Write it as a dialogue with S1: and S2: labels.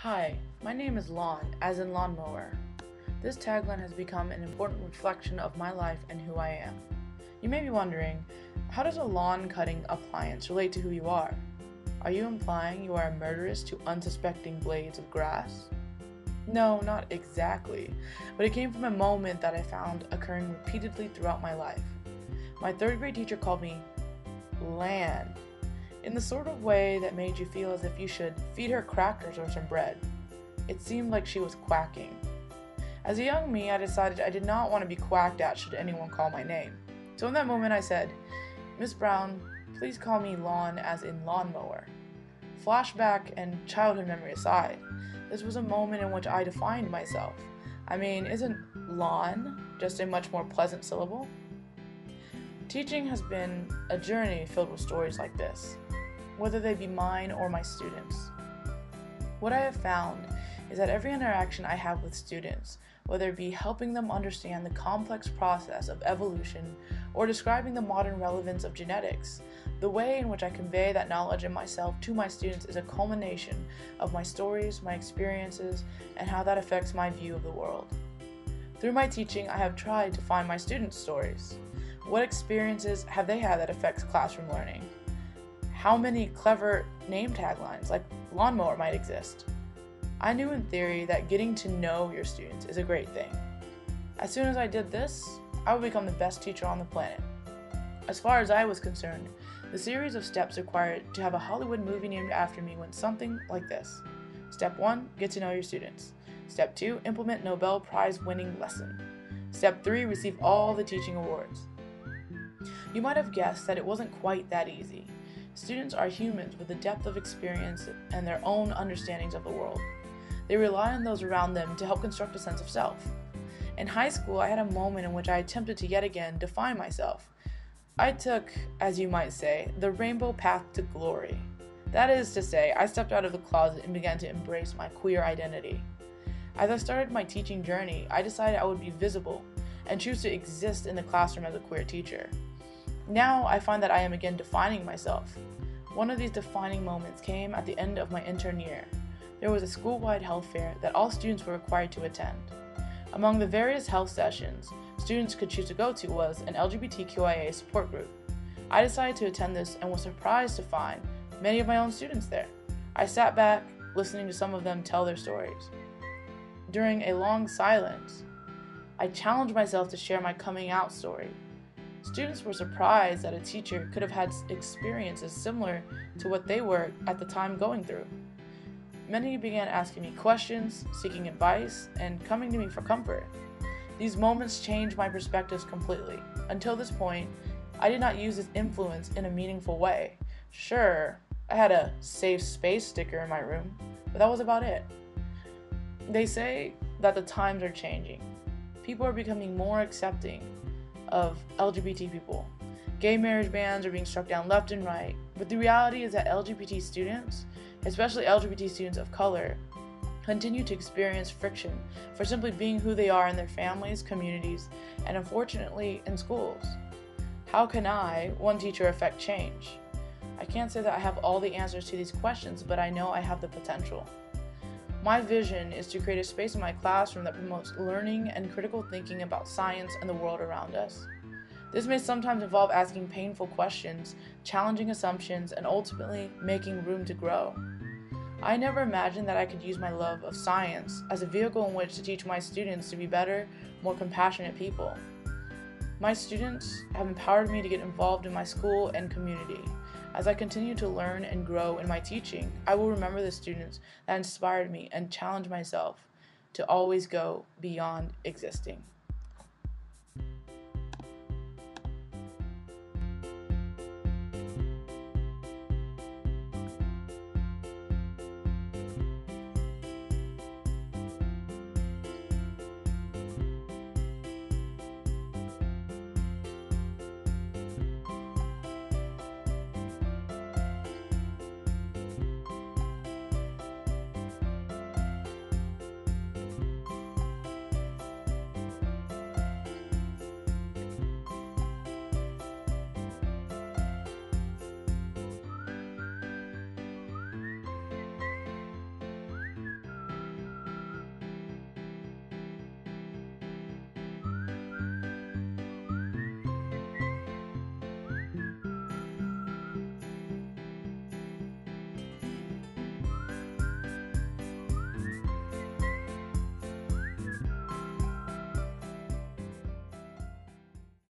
S1: Hi, my name is Lawn, as in lawnmower. This tagline has become an important reflection of my life and who I am. You may be wondering, how does a lawn cutting appliance relate to who you are? Are you implying you are a murderess to unsuspecting blades of grass? No, not exactly, but it came from a moment that I found occurring repeatedly throughout my life. My third grade teacher called me Lan, in the sort of way that made you feel as if you should feed her crackers or some bread. It seemed like she was quacking. As a young me, I decided I did not want to be quacked at should anyone call my name. So in that moment I said, "Miss Brown, please call me Lawn as in lawnmower." Flashback and childhood memory aside, this was a moment in which I defined myself. I mean, isn't lawn just a much more pleasant syllable? Teaching has been a journey filled with stories like this, whether they be mine or my students. What I have found is that every interaction I have with students, whether it be helping them understand the complex process of evolution or describing the modern relevance of genetics, the way in which I convey that knowledge in myself to my students is a culmination of my stories, my experiences, and how that affects my view of the world. Through my teaching, I have tried to find my students' stories. What experiences have they had that affects classroom learning? How many clever name taglines like lawnmower might exist? I knew in theory that getting to know your students is a great thing. As soon as I did this, I would become the best teacher on the planet. As far as I was concerned, the series of steps required to have a Hollywood movie named after me went something like this. Step 1, get to know your students. Step 2, implement Nobel Prize winning lesson. Step 3, receive all the teaching awards. You might have guessed that it wasn't quite that easy. Students are humans with a depth of experience and their own understandings of the world. They rely on those around them to help construct a sense of self. In high school, I had a moment in which I attempted to yet again define myself. I took, as you might say, the rainbow path to glory. That is to say, I stepped out of the closet and began to embrace my queer identity. As I started my teaching journey, I decided I would be visible and choose to exist in the classroom as a queer teacher. Now I find that I am again defining myself. One of these defining moments came at the end of my intern year. There was a school-wide health fair that all students were required to attend. Among the various health sessions students could choose to go to was an LGBTQIA support group. I decided to attend this and was surprised to find many of my own students there. I sat back, listening to some of them tell their stories. During a long silence, I challenged myself to share my coming out story. Students were surprised that a teacher could have had experiences similar to what they were at the time going through. Many began asking me questions, seeking advice, and coming to me for comfort. These moments changed my perspectives completely. Until this point, I did not use this influence in a meaningful way. Sure, I had a safe space sticker in my room, but that was about it. They say that the times are changing. People are becoming more accepting of LGBT people. Gay marriage bans are being struck down left and right, but the reality is that LGBT students, especially LGBT students of color, continue to experience friction for simply being who they are in their families, communities, and unfortunately in schools. How can I, one teacher, affect change? I can't say that I have all the answers to these questions, but I know I have the potential. My vision is to create a space in my classroom that promotes learning and critical thinking about science and the world around us. This may sometimes involve asking painful questions, challenging assumptions, and ultimately making room to grow. I never imagined that I could use my love of science as a vehicle in which to teach my students to be better, more compassionate people. My students have empowered me to get involved in my school and community. As I continue to learn and grow in my teaching, I will remember the students that inspired me and challenge myself to always go beyond existing.